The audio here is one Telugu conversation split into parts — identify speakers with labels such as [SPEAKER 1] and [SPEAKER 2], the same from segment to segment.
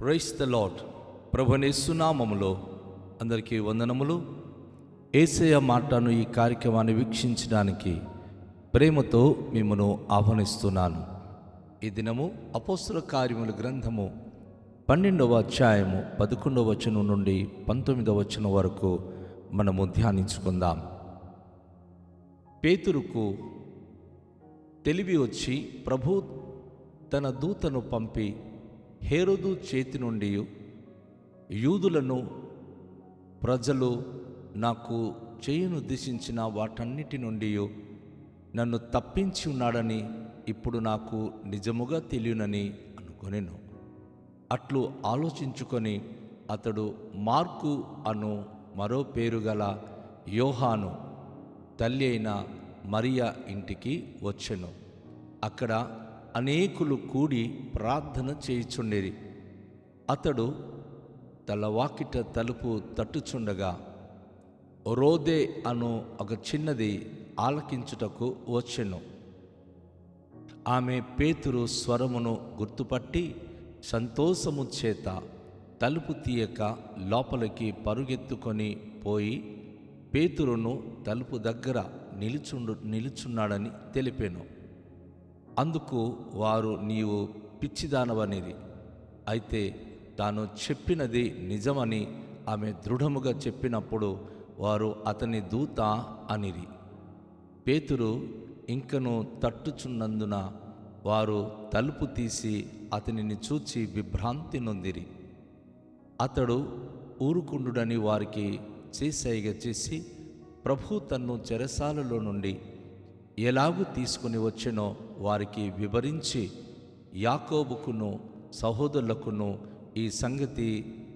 [SPEAKER 1] Praise the lord. ప్రభువైన యేసు నామములో అందరికీ వందనములు. యేసయ్య మాటను ఈ కార్యక్రమాన్ని వీక్షించడానికి ప్రేమతో మిమ్మను ఆహ్వానిస్తున్నాను. ఈ దినము అపోస్తల కార్యముల గ్రంథము 12వ అధ్యాయము 11వ వచనం నుండి 19వ వచనం వరకు మనము ధ్యానించుకుందాం. పేతురుకు తెలివి వచ్చి ప్రభు తన దూతను పంపి హేరోదు చేతి నుండి యూదులను ప్రజలు నాకు చేయనుద్దేశించిన వాటన్నిటి నుండి నన్ను తప్పించి ఉన్నాడని ఇప్పుడు నాకు నిజముగా తెలియనని అనుకొనెను. అట్లు ఆలోచించుకొని అతడు మార్కు అను మరో పేరు గల యోహాను తల్లి అయిన మరియా ఇంటికి వచ్చెను. అక్కడ అనేకులు కూడి ప్రార్థన చేయుచుండిరి. అతడు తలవాకిట తలుపు తట్టుచుండగా రోదే అను ఒక చిన్నది ఆలకించుటకు వచ్చెను. ఆమె పేతురు స్వరమును గుర్తుపట్టి సంతోషము చేత తలుపు తీయక లోపలికి పోయి పేతురును తలుపు దగ్గర నిలుచున్నాడని తెలిపెను. అందుకు వారు, నీవు పిచ్చిదానవనిది. అయితే తాను చెప్పినది నిజమని ఆమె దృఢముగా చెప్పినప్పుడు వారు, అతని దూత అనిరి. పేతురు ఇంకను తట్టుచున్నందున వారు తలుపు తీసి అతనిని చూచి విభ్రాంతి నొందిరి. అతడు ఊరుకుండుడని వారికి చేసైగ చేసి ప్రభు తన్ను చెరసాలలో నుండి ఎలాగూ తీసుకుని వచ్చెనో వారికి వివరించి యాకోబుకును సహోదరులకును ఈ సంగతి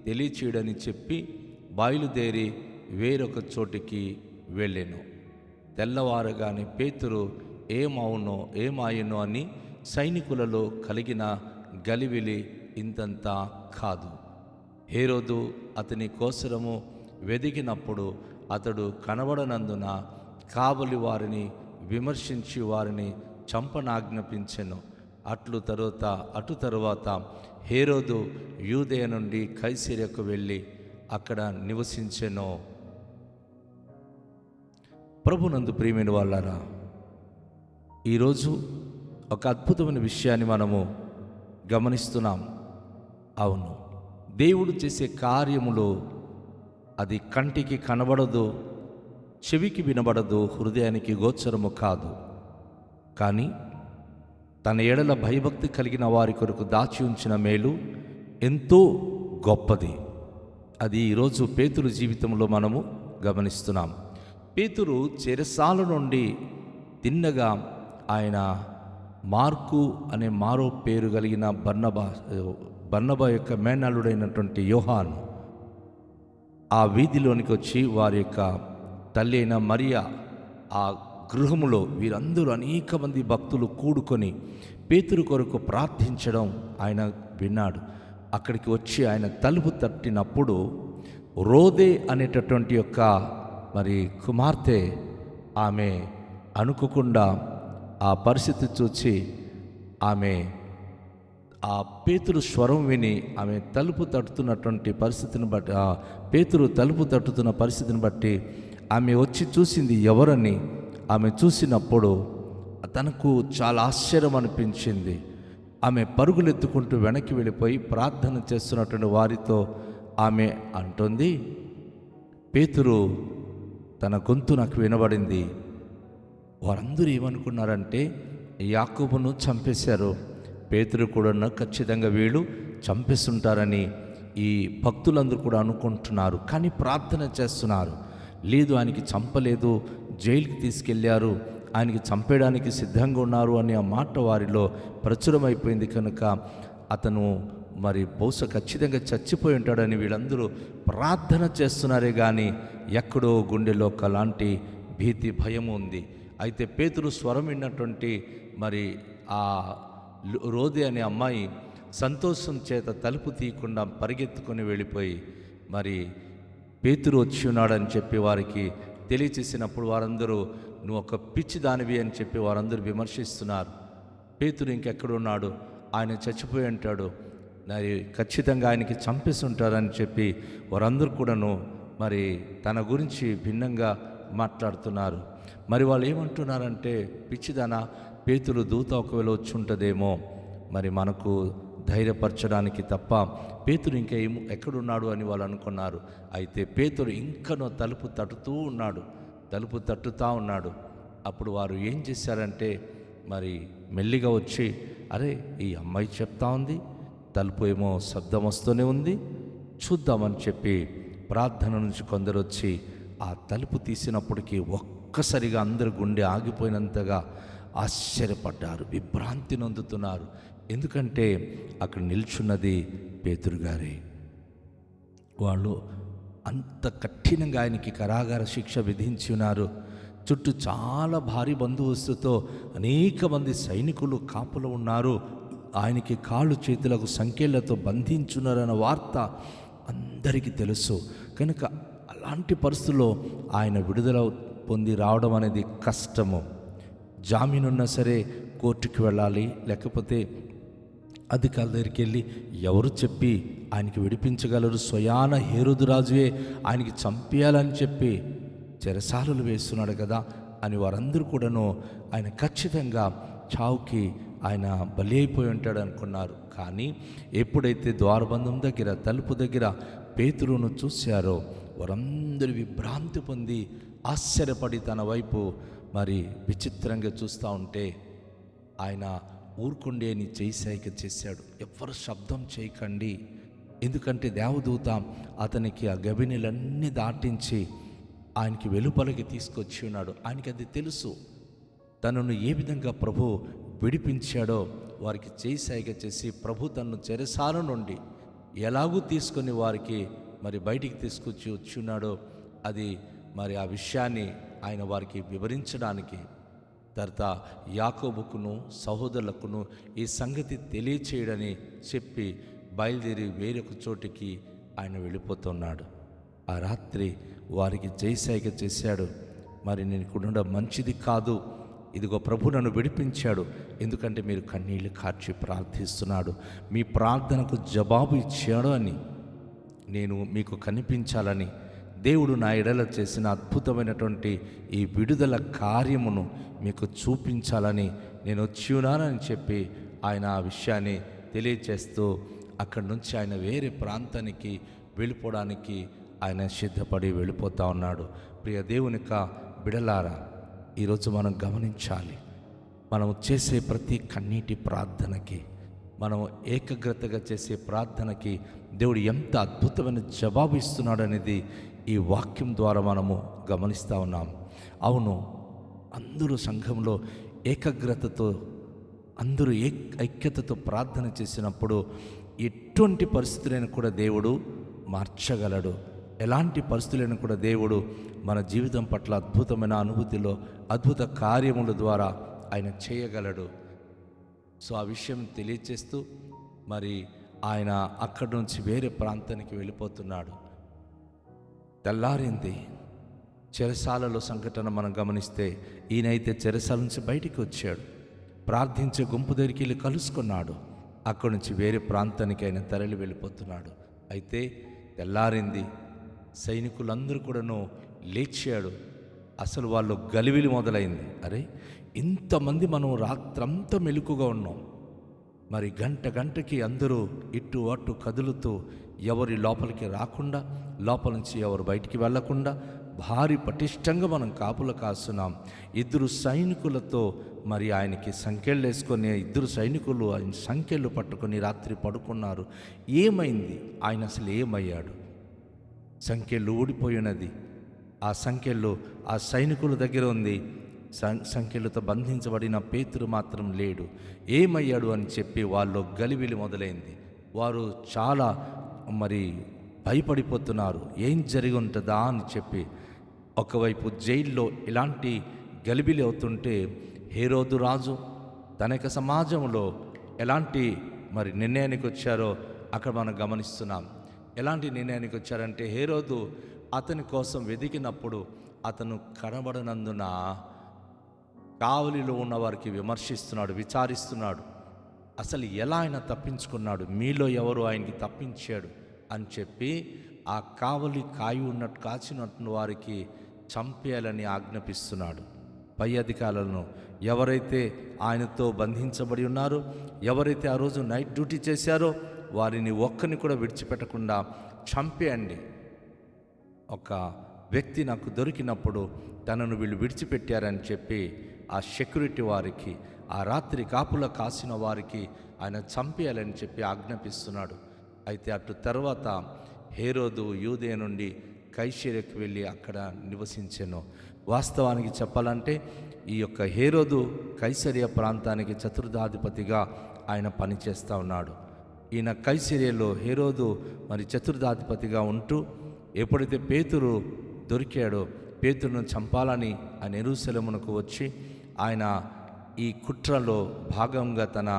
[SPEAKER 1] తెలియచేయడని చెప్పి బయలుదేరి వేరొక చోటికి వెళ్ళెను. తెల్లవారగానే పేతురు ఏమాయనో అని సైనికులలో కలిగిన గలివిలి ఇంతంతా కాదు. హేరోదు అతని కోసరము వెదిగినప్పుడు అతడు కనబడనందున కావలి వారిని విమర్శించి వారిని చంపనాజ్ఞాపించెను. అటు తరువాత హేరోదు యూదయ నుండి కైసరియకు వెళ్ళి అక్కడ నివసించెను. ప్రభునందు ప్రియమైన వాళ్ళారా, ఈరోజు ఒక అద్భుతమైన విషయాన్ని మనము గమనిస్తున్నాం. అవును, దేవుడు చేసే కార్యములో అది కంటికి కనబడదు, చెవికి వినబడదు, హృదయానికి గోచరము కాదు. కానీ తన ఎడల భయభక్తి కలిగిన వారి కొరకు దాచి ఉంచిన మేలు ఎంతో గొప్పది. అది ఈరోజు పేతురు జీవితంలో మనము గమనిస్తున్నాం. పేతురు చెరసాల నుండి తిన్నగా ఆయన మార్కు అనే మారో పేరు కలిగిన బర్నబా యొక్క మేనల్లుడైనటువంటి యోహాను ఆ వీధిలోనికి వచ్చి వారి యొక్క తల్లి అయిన మరియా ఆ గృహములో వీరందరూ అనేక మంది భక్తులు కూడుకొని పేతురు కొరకు ప్రార్థించడం ఆయన విన్నాడు. అక్కడికి వచ్చి ఆయన తలుపు తట్టినప్పుడు రోదే అనేటటువంటి యొక్క కుమార్తె ఆమె అనుకోకుండా ఆ పరిస్థితి చూచి ఆమె ఆ పేతురు స్వరం విని ఆమె తలుపు తట్టుతున్నటువంటి పరిస్థితిని బట్టి పేతురు తలుపు తట్టుతున్న పరిస్థితిని బట్టి ఆమె వచ్చి చూసింది ఎవరని. ఆమె చూసినప్పుడు తనకు చాలా ఆశ్చర్యం అనిపించింది. ఆమె పరుగులెత్తుకుంటూ వెనక్కి వెళ్ళిపోయి ప్రార్థన చేస్తున్నటువంటి వారితో ఆమె అంటుంది, పేతురు తన గొంతు నాకు వినబడింది. వారందరూ ఏమనుకున్నారంటే యాకోబును చంపేశారు, పేతురు కూడా ఖచ్చితంగా వీళ్ళు చంపేస్తుంటారని ఈ భక్తులందరూ కూడా అనుకుంటున్నారు. కానీ ప్రార్థన చేస్తున్నారు, లేదు ఆయనకి చంపలేదు, జైలుకి తీసుకెళ్లారు, ఆయనకి చంపేయడానికి సిద్ధంగా ఉన్నారు అనే ఆ మాట వారిలో ప్రచురమైపోయింది. కనుక అతను బహుశా ఖచ్చితంగా చచ్చిపోయి ఉంటాడని వీళ్ళందరూ ప్రార్థన చేస్తున్నారే కానీ ఎక్కడో గుండెలో ఒకలాంటి భీతి భయం ఉంది. అయితే పేతురు స్వరం విన్నటువంటి ఆ రోదే అనే అమ్మాయి సంతోషం చేత తలుపు తీయకుండా పరిగెత్తుకొని వెళ్ళిపోయి పేతురు వచ్చి ఉన్నాడని చెప్పి వారికి తెలియచేసినప్పుడు వారందరూ, నువ్వు ఒక పిచ్చి దానివి అని చెప్పి వారందరూ విమర్శిస్తున్నారు. పేతురు ఇంకెక్కడున్నాడు, ఆయన చచ్చిపోయి అంటాడు, మరి ఖచ్చితంగా ఆయనకి చంపేసి ఉంటారని చెప్పి వారందరూ కూడాను మరి తన గురించి భిన్నంగా మాట్లాడుతున్నారు. మరి వాళ్ళు ఏమంటున్నారంటే, పిచ్చిదన, పేతురు దూత ఒకవేళ వచ్చి ఉంటుందేమో మరి మనకు ధైర్యపరచడానికి తప్ప, పేతురు ఇంకా ఎక్కడున్నాడు అని వాళ్ళు అనుకున్నారు. అయితే పేతురు ఇంకనో తలుపు తట్టుతూ ఉన్నాడు. అప్పుడు వారు ఏం చేశారంటే, మరి మెల్లిగా వచ్చి, అరే ఈ అమ్మాయి చెప్తా ఉంది, తలుపు ఏమో శబ్దం వస్తూనే ఉంది, చూద్దామని చెప్పి ప్రార్థన నుంచి కొందరు వచ్చి ఆ తలుపు తీసినప్పటికీ ఒక్కసారిగా అందరు గుండె ఆగిపోయినంతగా ఆశ్చర్యపడ్డారు, విభ్రాంతి నొందుతున్నారు. ఎందుకంటే అక్కడ నిల్చున్నది పేతురు గారే. వాళ్ళు అంత కఠినంగా ఆయనకి కారాగార శిక్ష విధించి ఉన్నారు. చుట్టూ చాలా భారీ బందోబస్తుతో అనేక మంది సైనికులు కాపులు ఉన్నారు. ఆయనకి కాళ్ళు చేతులకు సంకెళ్లతో బంధించున్నారన్న వార్త అందరికీ తెలుసు. కనుక అలాంటి పరిస్థితుల్లో ఆయన విడుదల పొంది రావడం అనేది కష్టము. జామీనున్నా సరే కోర్టుకి వెళ్ళాలి, లేకపోతే అధికారుల దగ్గరికి వెళ్ళి ఎవరు చెప్పి ఆయనకి విడిపించగలరు? స్వయాన హేరోదు రాజువే ఆయనకి చంపేయాలని చెప్పి చెరసాలలు వేస్తున్నాడు కదా అని వారందరూ కూడాను ఆయన ఖచ్చితంగా చావుకి ఆయన బలి అయిపోయి ఉంటాడు అనుకున్నారు. కానీ ఎప్పుడైతే ద్వారబంధం దగ్గర, తలుపు దగ్గర పేతురును చూశారో వారందరూ విభ్రాంతి పొంది ఆశ్చర్యపడి తన వైపు మరి విచిత్రంగా చూస్తూ ఉంటే ఆయన ఊరుకుండే అని చేయిక చేశాడు. ఎవ్వరు శబ్దం చేయకండి, ఎందుకంటే దేవదూత అతనికి ఆ గబినీలన్నీ దాటించి ఆయనకి వెలుపలికి తీసుకొచ్చి ఉన్నాడు. ఆయనకి అది తెలుసు, తనను ఏ విధంగా ప్రభు విడిపించాడో వారికి చేయిక చేసి ప్రభు తనను చెరసాల నుండి ఎలాగూ తీసుకొని వారికి మరి బయటికి తీసుకొచ్చి ఉన్నాడో అది మరి ఆ విషయాన్ని ఆయన వారికి వివరించడానికి తర్వాత యాకోబుకును సహోదరులకును ఈ సంగతి తెలియచేయడని చెప్పి బయలుదేరి వేరొక చోటికి ఆయన వెళ్ళిపోతున్నాడు. ఆ రాత్రి వారికి జయసైగ చేశాడు, మరి నేను ఇక్కడ ఉండడం మంచిది కాదు, ఇదిగో ప్రభు నన్ను విడిపించాడు, ఎందుకంటే మీరు కన్నీళ్లు కార్చి ప్రార్థిస్తున్నాడు, మీ ప్రార్థనకు జవాబు ఇచ్చాడు అని నేను మీకు కనిపించాలని, దేవుడు నా ఎడల చేసిన అద్భుతమైనటువంటి ఈ విడుదల కార్యమును మీకు చూపించాలని నేను వచ్చి ఉన్నానని చెప్పి ఆయన ఆ విషయాన్ని తెలియచేస్తూ అక్కడి నుంచి ఆయన వేరే ప్రాంతానికి వెళ్ళిపోవడానికి ఆయన సిద్ధపడి వెళ్ళిపోతూ ఉన్నాడు. ప్రియ దేవునిక బిడలారా, ఈరోజు మనం గమనించాలి, మనం చేసే ప్రతి కన్నీటి ప్రార్థనకి, మనం ఏకాగ్రతగా చేసే ప్రార్థనకి దేవుడు ఎంత అద్భుతమైన జవాబు ఇస్తున్నాడు అనేది ఈ వాక్యం ద్వారా మనము గమనిస్తూ ఉన్నాం. అవును, అందరూ సంఘంలో ఏకాగ్రతతో, అందరూ ఐక్యతతో ప్రార్థన చేసినప్పుడు ఎటువంటి పరిస్థితులైనా కూడా దేవుడు మార్చగలడు. ఎలాంటి పరిస్థితులైనా కూడా దేవుడు మన జీవితం పట్ల అద్భుతమైన అనుభూతిలో అద్భుత కార్యముల ద్వారా ఆయన చేయగలడు. సో ఆ విషయం తెలియచేస్తూ మరి ఆయన అక్కడి నుంచి వేరే ప్రాంతానికి వెళ్ళిపోతున్నాడు. తెల్లారింది. చెరసాలలో సంఘటన మనం గమనిస్తే ఈయనైతే చెరసాల నుంచి బయటికి వచ్చాడు, ప్రార్థించే గుంపు దగ్గరికి వెళ్ళి కలుసుకున్నాడు. అక్కడి నుంచి వేరే ప్రాంతానికి ఆయన తరలి వెళ్ళిపోతున్నాడు. అయితే తెల్లారింది, సైనికులందరూ కూడాను లేచాడు. అసలు వాళ్ళు గలివిలి మొదలైంది. అరే, ఇంతమంది మనం రాత్రంతా మెలకుగా ఉన్నాం, మరి గంటకి అందరూ ఇటు అటు కదులుతూ ఎవరి లోపలికి రాకుండా, లోపల నుంచి ఎవరు బయటికి వెళ్లకుండా భారీ పటిష్టంగా మనం కాపులు కాస్తున్నాం. 2 సైనికులతో మరి ఆయనకి సంకెళ్ళు వేసుకొని 2 సైనికులు ఆయన సంకెళ్ళు పట్టుకొని రాత్రి పడుకున్నారు. ఏమైంది? ఆయన అసలు ఏమయ్యాడు? సంకెళ్ళు ఊడిపోయినది. ఆ సంకెళ్ళు ఆ సైనికుల దగ్గర ఉంది. సంకెళ్ళతో బంధించబడిన పేతురు మాత్రం లేడు. ఏమయ్యాడు అని చెప్పి వాళ్ళు గలిబిలి మొదలైంది. వారు చాలా మరి భయపడిపోతున్నారు, ఏం జరిగి ఉంటుందా అని చెప్పి. ఒకవైపు జైల్లో ఇలాంటి గలిబిలి అవుతుంటే హేరోదు రాజు తన యొక్క సమాజంలో ఎలాంటి మరి నిర్ణయానికి వచ్చారో అక్కడ మనం గమనిస్తున్నాం. ఎలాంటి నిర్ణయానికి వచ్చారంటే, హేరోదు అతని కోసం వెతికినప్పుడు అతను కనబడనందున కావలిలో ఉన్న వారికి విమర్శిస్తున్నాడు, విచారిస్తున్నాడు. అసలు ఎలా ఆయన తప్పించుకున్నాడు, మీలో ఎవరు ఆయనకి తప్పించాడు అని చెప్పి ఆ కాయి ఉన్నట్టు కాచినట్టు వారికి చంపేయాలని ఆజ్ఞాపిస్తున్నాడు. పై అధికారులను, ఎవరైతే ఆయనతో బంధించబడి ఉన్నారో, ఎవరైతే ఆ రోజు నైట్ డ్యూటీ చేశారో వారిని ఒక్కరిని కూడా విడిచిపెట్టకుండా చంపేయండి. ఒక వ్యక్తి నాకు దొరికినప్పుడు తనను వీళ్ళు విడిచిపెట్టారని చెప్పి ఆ సెక్యూరిటీ వారికి, ఆ రాత్రి కాపుల కాసిన వారికి ఆయన చంపేయాలని చెప్పి ఆజ్ఞాపిస్తున్నాడు. అయితే అటు తర్వాత హేరోదు యూదయ నుండి కైసరియకు వెళ్ళి అక్కడ నివసించెను. వాస్తవానికి చెప్పాలంటే ఈ యొక్క హేరోదు కైసరియ ప్రాంతానికి చతుర్థాధిపతిగా ఆయన పనిచేస్తూ ఉన్నాడు. ఈయన కైసరియలో హేరోదు చతుర్థాధిపతిగా ఉంటూ ఎప్పుడైతే పేతురు దొరికాడో, పేతురును చంపాలని ఆయన యెరూషలేమునకు వచ్చి ఆయన ఈ కుట్రలో భాగంగా తన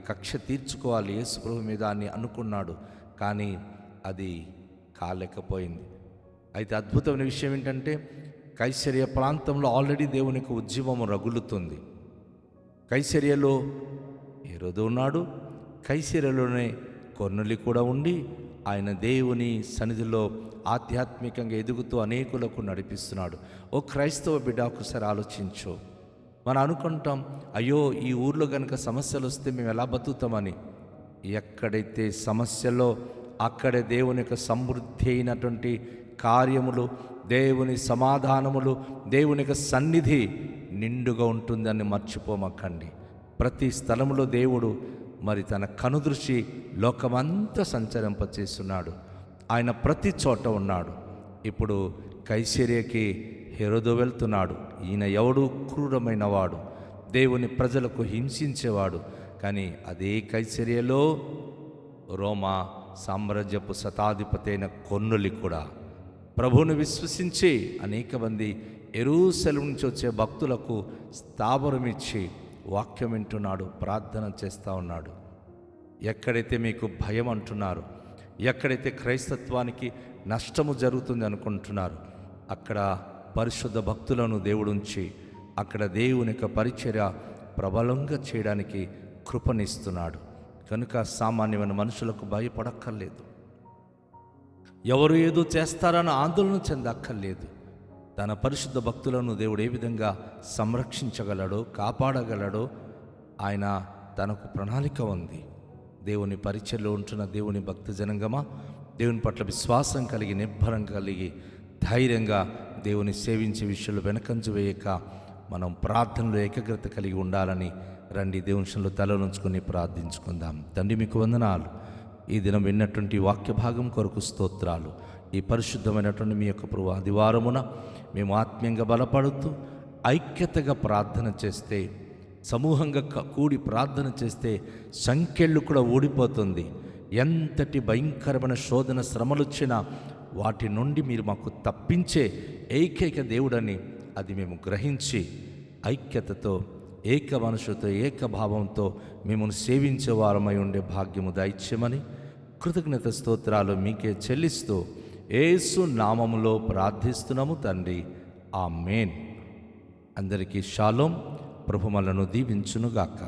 [SPEAKER 1] కక్ష తీర్చుకోవాలి యేసు ప్రభువు మీద అని అనుకున్నాడు. కానీ అది కాలేకపోయింది. అయితే అద్భుతమైన విషయం ఏంటంటే కైసరియ ప్రాంతంలో ఆల్రెడీ దేవుని యొక్క ఉద్యమం రగులుతుంది. కైసరియలో హేరోదు ఉన్నాడు, కైసరియలోనే కొర్నేలి కూడా ఉండి ఆయన దేవుని సన్నిధిలో ఆధ్యాత్మికంగా ఎదుగుతూ అనేకులకు నడిపిస్తున్నాడు. ఓ క్రైస్తవ బిడ్డ, ఒకసారి ఆలోచించు. మనం అనుకుంటాం, అయ్యో ఈ ఊర్లో కనుక సమస్యలు వస్తే మేము ఎలా బతుకుతామని. ఎక్కడైతే సమస్యలో అక్కడే దేవుని యొక్క సమృద్ధి అయినటువంటి కార్యములు, దేవుని సమాధానములు, దేవుని యొక్క సన్నిధి నిండుగా ఉంటుందని మర్చిపోమక్కండి. ప్రతి స్థలంలో దేవుడు తన కనుదృష్టి లోకమంతా సంచరింపచేస్తున్నాడు. ఆయన ప్రతి చోట ఉన్నాడు. ఇప్పుడు కైసరియకి హేరోదు వెళ్తున్నాడు. ఈయన ఎవడు క్రూరమైన వాడు, దేవుని ప్రజలకు హింసించేవాడు. కానీ అదే కైసరియలో రోమా సామ్రాజ్యపు శతాధిపతి అయిన కొర్నేలి కూడా ప్రభువును విశ్వసించి అనేక మంది యెరూషలేము నుంచి వచ్చే భక్తులకు స్థావరమిచ్చి వాక్యం వింటున్నాడు, ప్రార్థన చేస్తూ ఉన్నాడు. ఎక్కడైతే మీకు భయం అంటున్నారు, ఎక్కడైతే క్రైస్తత్వానికి నష్టము జరుగుతుంది అనుకుంటున్నారు, అక్కడ పరిశుద్ధ భక్తులను దేవుడుంచి అక్కడ దేవుని యొక్క పరిచర్య ప్రబలంగా చేయడానికి కృపనిస్తున్నాడు. కనుక సామాన్యమైన మనుషులకు భయపడక్కర్లేదు, ఎవరు ఏదో చేస్తారన్న ఆందోళన చెందక్కర్లేదు. తన పరిశుద్ధ భక్తులను దేవుడు ఏ విధంగా సంరక్షించగలడో, కాపాడగలడో ఆయన తనకు ప్రణాళిక ఉంది. దేవుని పరిచర్యలో ఉంటున్న దేవుని భక్త జనంగమా, దేవుని పట్ల విశ్వాసం కలిగి, నిబ్బరం కలిగి, ధైర్యంగా దేవుని సేవించే విషయంలో వెనకంజు వేయక మనం ప్రార్థనలో ఏకాగ్రత కలిగి ఉండాలని రండి దేవుని తలనుంచుకొని ప్రార్థించుకుందాం. తండ్రి, మీకు వందనాలు. ఈ దినం విన్నటువంటి వాక్య భాగం కొరకు స్తోత్రాలు. ఈ పరిశుద్ధమైనటువంటి మీ యొక్క ప్రభు ఆదివారమున మేము ఆత్మీయంగా బలపడుతూ ఐక్యతగా ప్రార్థన చేస్తే, సమూహంగా కూడి ప్రార్థన చేస్తే సంఖ్యలు కూడా ఊడిపోతుంది. ఎంతటి భయంకరమైన శోధన శ్రమలు వచ్చినా వాటి నుండి మీరు మాకు తప్పించే ఏకైక దేవుడని అది మేము గ్రహించి ఐక్యతతో, ఏక మనసుతో, ఏకభావంతో మిమ్మల్ని సేవించే వారమై ఉండే భాగ్యము దయచేయమని కృతజ్ఞత స్తోత్రాలు మీకే చెల్లిస్తూ యేసు నామములో ప్రార్థిస్తున్నాము తండ్రి, ఆమేన్. అందరికీ షాలోం. ప్రభు మనలను దీవించునుగాక.